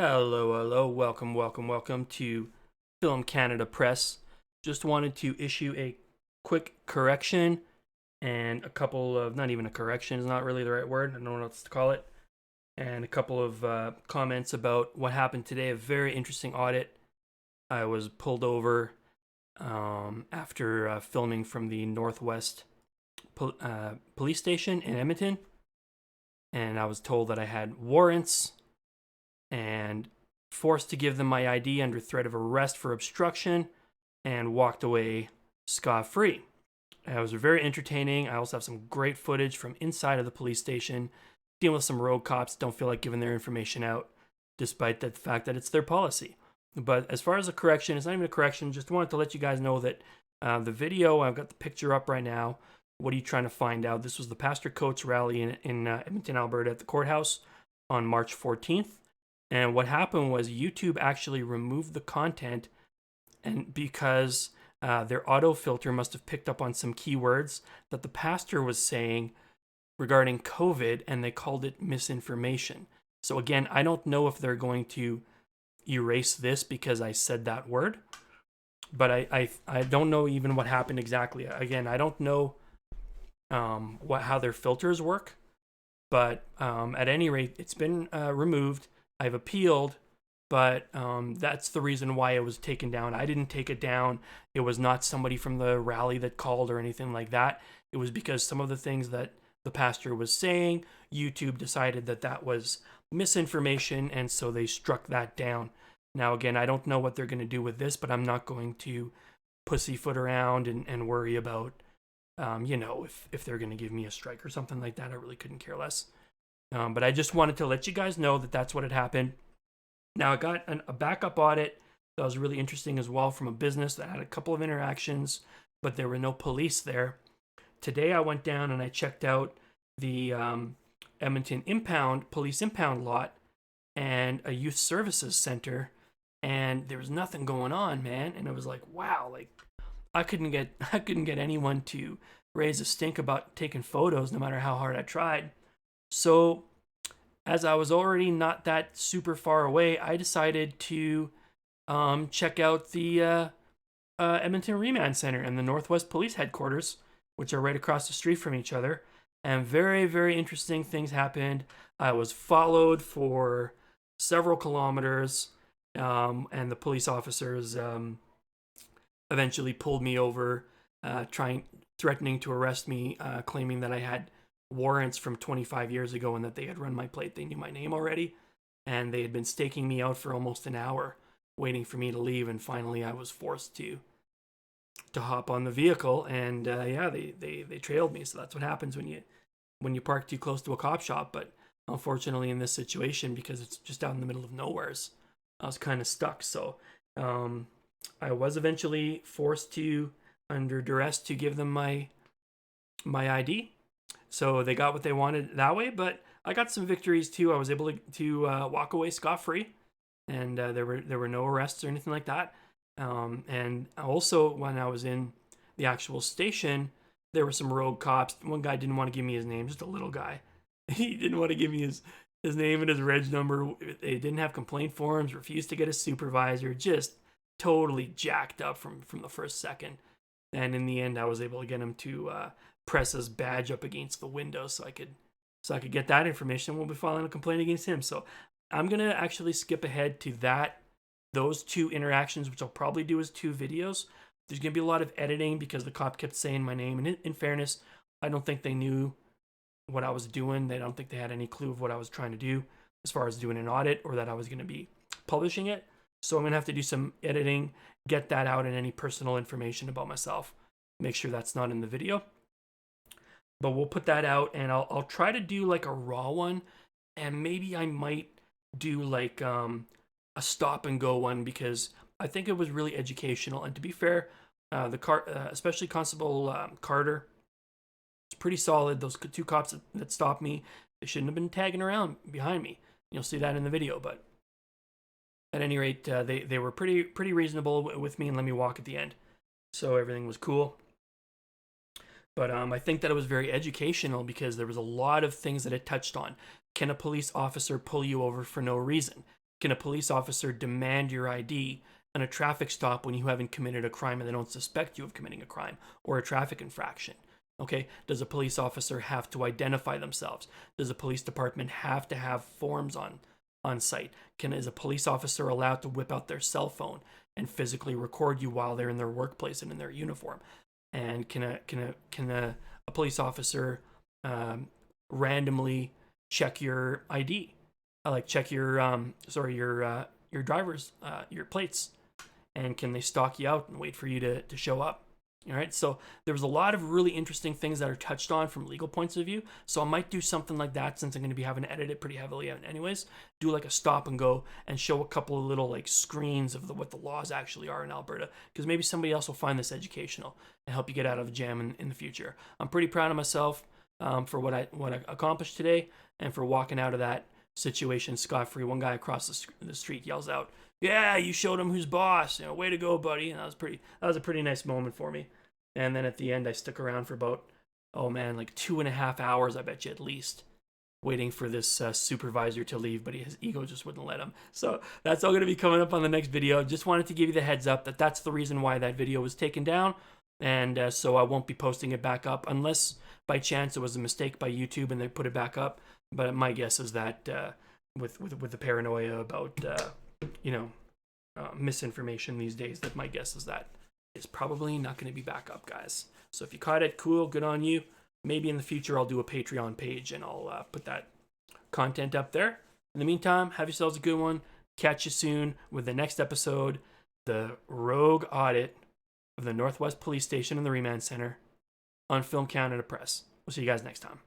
Hello, welcome to Film Canada Press. Just wanted to issue a quick correction and a couple of, not even a correction, is not really the right word, I don't know what else to call it, and a couple of comments about what happened today. A very interesting audit. I was pulled over after filming from the Northwest police station in Edmonton, and I was told that I had warrants and forced to give them my ID under threat of arrest for obstruction, and walked away scot-free. It was very entertaining. I also have some great footage from inside of the police station, dealing with some road cops don't feel like giving their information out, despite the fact that it's their policy. But as far as a correction, it's not even a correction, just wanted to let you guys know that the video, I've got the picture up right now. What are you trying to find out? This was the Pastor Coates rally in Edmonton, Alberta at the courthouse on March 14th. And what happened was YouTube actually removed the content, and because their auto filter must have picked up on some keywords that the pastor was saying regarding COVID, and they called it misinformation. So again, I don't know if they're going to erase this because I said that word, but I don't know even what happened exactly. Again, I don't know how their filters work, but at any rate, it's been removed. I've appealed, but that's the reason why it was taken down. I didn't take it down. It was not somebody from the rally that called or anything like that. It was because some of the things that the pastor was saying, YouTube decided that that was misinformation, and so they struck that down. Now, again, I don't know what they're going to do with this, but I'm not going to pussyfoot around and worry about, if they're going to give me a strike or something like that. I really couldn't care less. But I just wanted to let you guys know that that's what had happened. Now, I got a backup audit that was really interesting as well from a business that had a couple of interactions, but there were no police there. Today, I went down and I checked out the Edmonton police impound lot and a youth services center, and there was nothing going on, man. And it was like, wow, like I couldn't get anyone to raise a stink about taking photos, no matter how hard I tried. So, as I was already not that super far away, I decided to check out the Edmonton Remand Center and the Northwest Police Headquarters, which are right across the street from each other. And very, very interesting things happened. I was followed for several kilometers, and the police officers eventually pulled me over, threatening to arrest me, claiming that I had warrants from 25 years ago and that they had run my plate. They knew my name already, and they had been staking me out for almost an hour, waiting for me to leave. And finally, I was forced to hop on the vehicle, and they trailed me. So that's what happens when you park too close to a cop shop. But unfortunately, in this situation, because it's just out in the middle of nowheres, I was kind of stuck. So I was eventually forced to, under duress, to give them my ID. So they got what they wanted that way, but I got some victories too. I was able to walk away scot-free, and there were no arrests or anything like that. And also, when I was in the actual station, there were some rogue cops. One guy didn't want to give me his name, just a little guy. He didn't want to give me his name and his reg number. They didn't have complaint forms, refused to get a supervisor, just totally jacked up from the first second. And in the end, I was able to get him to press his badge up against the window so I could get that information. We'll be filing a complaint against him. So I'm gonna actually skip ahead to those two interactions, which I'll probably do as two videos. There's gonna be a lot of editing because the cop kept saying my name, and in fairness, I don't think they knew what I was doing. They don't think they had any clue of what I was trying to do as far as doing an audit, or that I was gonna be publishing it. So I'm gonna have to do some editing, get that out, and any personal information about myself, make sure that's not in the video. But we'll put that out, and I'll try to do like a raw one, and maybe I might do like a stop and go one, because I think it was really educational. And to be fair, especially Constable Carter, it's pretty solid. Those two cops that stopped me, they shouldn't have been tagging around behind me. You'll see that in the video, but at any rate, they were pretty reasonable with me and let me walk at the end. So everything was cool. But I think that it was very educational because there was a lot of things that it touched on. Can a police officer pull you over for no reason? Can a police officer demand your ID on a traffic stop when you haven't committed a crime and they don't suspect you of committing a crime or a traffic infraction? Okay, does a police officer have to identify themselves? Does a police department have to have forms on site? Is a police officer allowed to whip out their cell phone and physically record you while they're in their workplace and in their uniform? And can a police officer randomly check your ID, like check your your driver's your plates, and can they stalk you out and wait for you to show up? All right, so there was a lot of really interesting things that are touched on from legal points of view. So I might do something like that, since I'm going to be having to edit it pretty heavily anyways. Do like a stop and go and show a couple of little like screens of what the laws actually are in Alberta, because maybe somebody else will find this educational and help you get out of a jam in the future. I'm pretty proud of myself for what I accomplished today, and for walking out of that situation scot-free. One guy across the street yells out, "Yeah, you showed him who's boss. You know, way to go, buddy." And that was a pretty nice moment for me. And then at the end, I stuck around for about, like 2.5 hours, I bet you at least, waiting for this supervisor to leave, but his ego just wouldn't let him. So that's all going to be coming up on the next video. Just wanted to give you the heads up that that's the reason why that video was taken down. And so I won't be posting it back up unless by chance it was a mistake by YouTube and they put it back up. But my guess is that with the paranoia about misinformation these days, that my guess is that it's probably not going to be back up, guys. So if you caught it, cool, good on you. Maybe in the future I'll do a Patreon page and I'll put that content up there. In the meantime, have yourselves a good one. Catch you soon with the next episode, the rogue audit of the Northwest Police Station and the Remand Center on Film Canada Press. We'll see you guys next time.